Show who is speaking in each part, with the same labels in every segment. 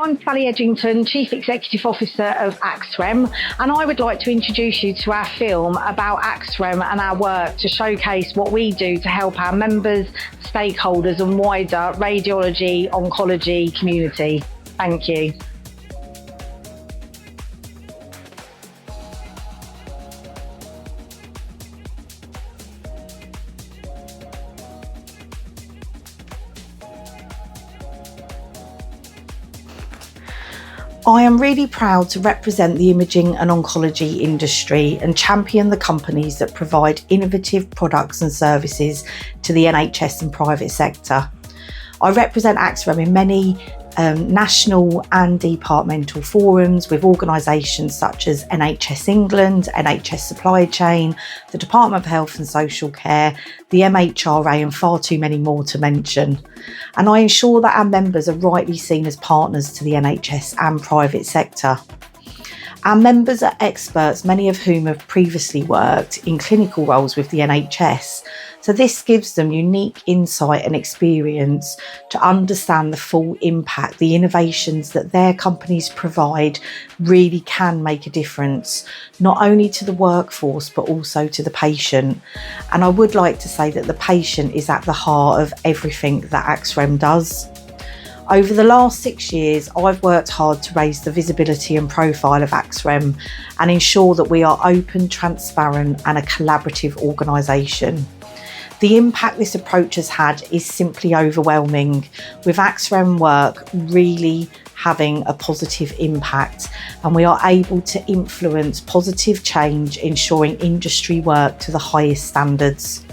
Speaker 1: I'm Sally Edgington, Chief Executive Officer of AXREM, and I would like to introduce you to our film about AXREM and our work to showcase what we do to help our members, stakeholders and wider radiology oncology community. Thank you. I am really proud to represent the imaging and oncology industry and champion the companies that provide innovative products and services to the NHS and private sector. I represent AXREM in many national and departmental forums with organisations such as NHS England, NHS Supply Chain, the Department of Health and Social Care, the MHRA and far too many more to mention. And I ensure that our members are rightly seen as partners to the NHS and private sector. Our members are experts, many of whom have previously worked in clinical roles with the NHS. So this gives them unique insight and experience to understand the full impact the innovations that their companies provide really can make a difference, not only to the workforce, but also to the patient. And I would like to say that the patient is at the heart of everything that AXREM does. Over the last 6 years, I've worked hard to raise the visibility and profile of AXREM and ensure that we are open, transparent and a collaborative organisation. The impact this approach has had is simply overwhelming, with AXREM work really having a positive impact, and we are able to influence positive change, ensuring industry work to the highest standards.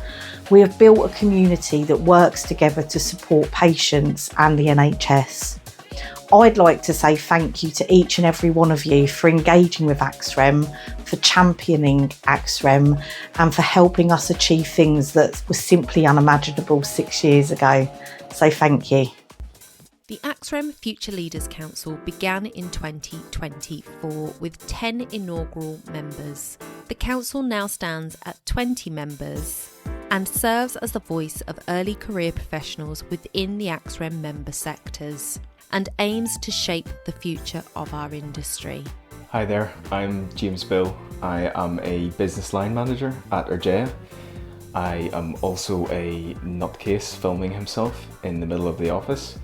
Speaker 1: We have built a community that works together to support patients and the NHS. I'd like to say thank you to each and every one of you for engaging with AXREM, for championing AXREM and for helping us achieve things that were simply unimaginable 6 years ago. So thank you.
Speaker 2: The AXREM Future Leaders Council began in 2024 with 10 inaugural members. The council now stands at 20 members and serves as the voice of early career professionals within the AXREM member sectors and aims to shape the future of our industry.
Speaker 3: Hi there, I'm James Bill. I am a business line manager at Urgea. I am also a nutcase filming himself in the middle of the office.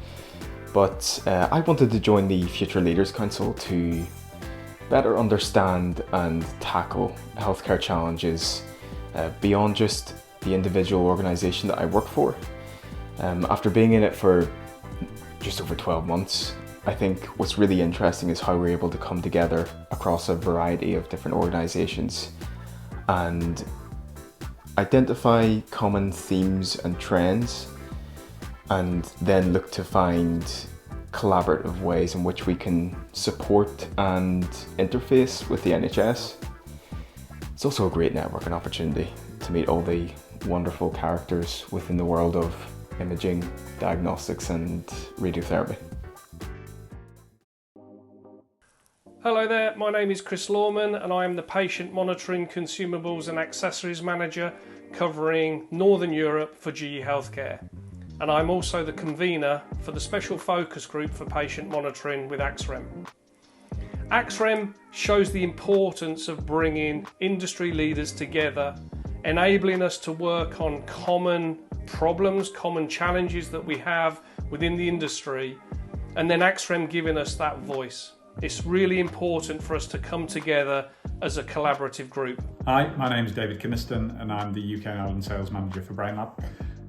Speaker 3: But I wanted to join the Future Leaders Council to better understand and tackle healthcare challenges beyond just the individual organisation that I work for. After being in it for just over 12 months, I think what's really interesting is how we're able to come together across a variety of different organisations and identify common themes and trends, and then look to find collaborative ways in which we can support and interface with the NHS. It's also a great networking opportunity to meet all the wonderful characters within the world of imaging, diagnostics and radiotherapy.
Speaker 4: Hello there, my name is Chris Lawman and I am the Patient Monitoring, Consumables and Accessories Manager covering Northern Europe for GE Healthcare. And I'm also the convener for the Special Focus Group for Patient Monitoring with AXREM. AXREM shows the importance of bringing industry leaders together, enabling us to work on common problems, common challenges that we have within the industry, and then AXREM giving us that voice. It's really important for us to come together as a collaborative group.
Speaker 5: Hi, my name is David Kinniston and I'm the UK and Ireland Sales Manager for Brain.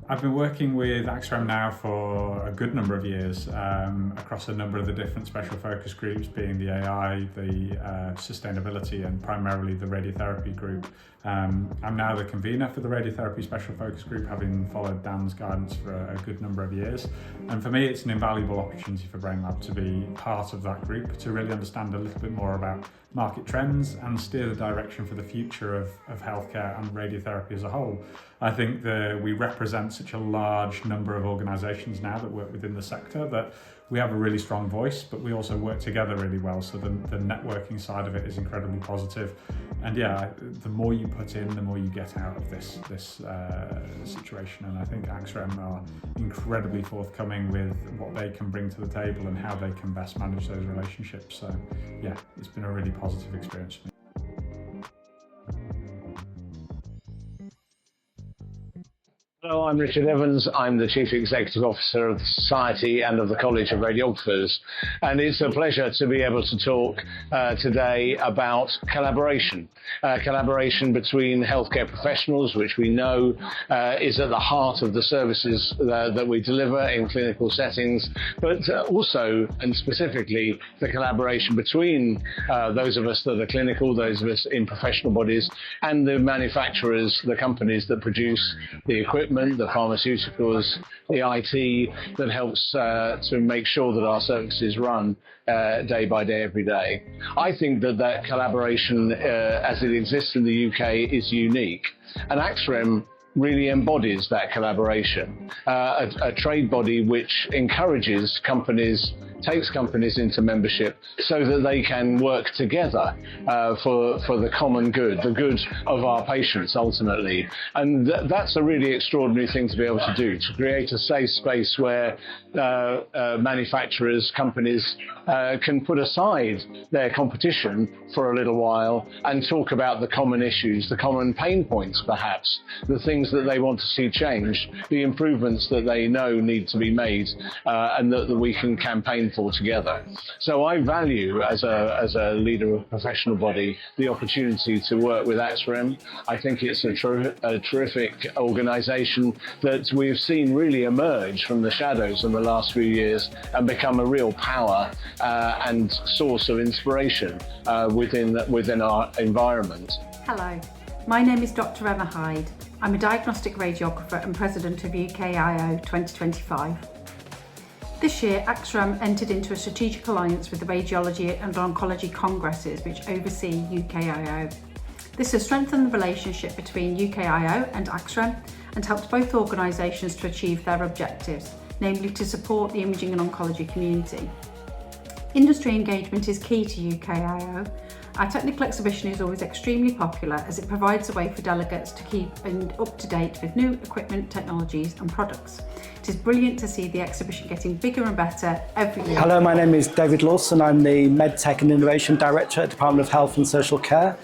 Speaker 5: I've been working with AXREM now for a good number of years across a number of the different special focus groups, being the AI, the sustainability and primarily the radiotherapy group. I'm now the convener for the radiotherapy special focus group, having followed Dan's guidance for a good number of years. And for me, it's an invaluable opportunity for BrainLab to be part of that group, to really understand a little bit more about market trends and steer the direction for the future of healthcare and radiotherapy as a whole. I think that we represent such a large number of organisations now that work within the sector that we have a really strong voice, but we also work together really well. So the networking side of it is incredibly positive. And yeah, the more you put in, the more you get out of this situation. And I think AXREM are incredibly forthcoming with what they can bring to the table and how they can best manage those relationships. So yeah, it's been a really positive experience for me.
Speaker 6: Hello, I'm Richard Evans. I'm the Chief Executive Officer of the Society and of the College of Radiographers. And it's a pleasure to be able to talk today about collaboration. Collaboration between healthcare professionals, which we know is at the heart of the services that we deliver in clinical settings, but also and specifically the collaboration between those of us that are clinical, those of us in professional bodies, and the manufacturers, the companies that produce the equipment, the pharmaceuticals, the IT that helps to make sure that our services run day by day, every day. I think that collaboration as it exists in the UK is unique, and AXREM really embodies that collaboration. A trade body which encourages companies, takes companies into membership so that they can work together for the common good, the good of our patients ultimately. And that's a really extraordinary thing to be able to do, to create a safe space where manufacturers, companies can put aside their competition for a little while and talk about the common issues, the common pain points perhaps, the things that they want to see changed, the improvements that they know need to be made and that we can campaign for together. So I value, as a leader of a professional body, the opportunity to work with AXREM. I think it's a terrific organisation that we've seen really emerge from the shadows in the last few years and become a real power and source of inspiration within our environment.
Speaker 7: Hello, my name is Dr. Emma Hyde. I'm a diagnostic radiographer and president of UKIO 2025. This year, AXREM entered into a strategic alliance with the Radiology and Oncology Congresses, which oversee UKIO. This has strengthened the relationship between UKIO and AXREM and helped both organisations to achieve their objectives, namely to support the imaging and oncology community. Industry engagement is key to UKIO. Our technical exhibition is always extremely popular as it provides a way for delegates to keep up to date with new equipment, technologies and products. It is brilliant to see the exhibition getting bigger and better every year.
Speaker 8: Hello, my name is David Lawson. I'm the MedTech and Innovation Director at Department of Health and Social Care.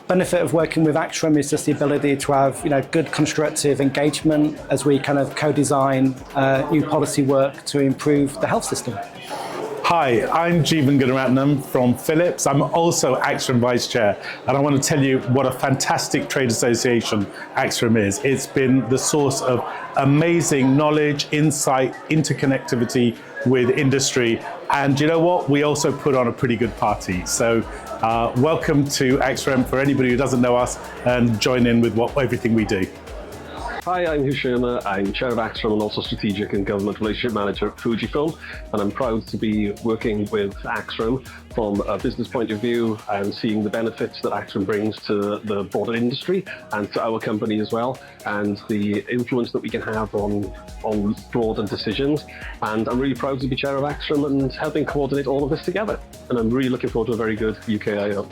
Speaker 8: Benefit of working with AXREM is just the ability to have good constructive engagement as we kind of co-design new policy work to improve the health system.
Speaker 9: Hi, I'm Jeevan Gunaratnam from Philips. I'm also AXREM Vice Chair, and I want to tell you what a fantastic trade association AXREM is. It's been the source of amazing knowledge, insight, interconnectivity with industry, and you know what? We also put on a pretty good party. So welcome to AXREM for anybody who doesn't know us, and join in with everything we do.
Speaker 10: Hi, I'm Hugh Shermer. I'm Chair of AXREM and also Strategic and Government Relationship Manager at Fujifilm, and I'm proud to be working with AXREM from a business point of view and seeing the benefits that AXREM brings to the broader industry and to our company as well, and the influence that we can have on broader decisions. And I'm really proud to be Chair of AXREM and helping coordinate all of this together. And I'm really looking forward to a very good UKIO.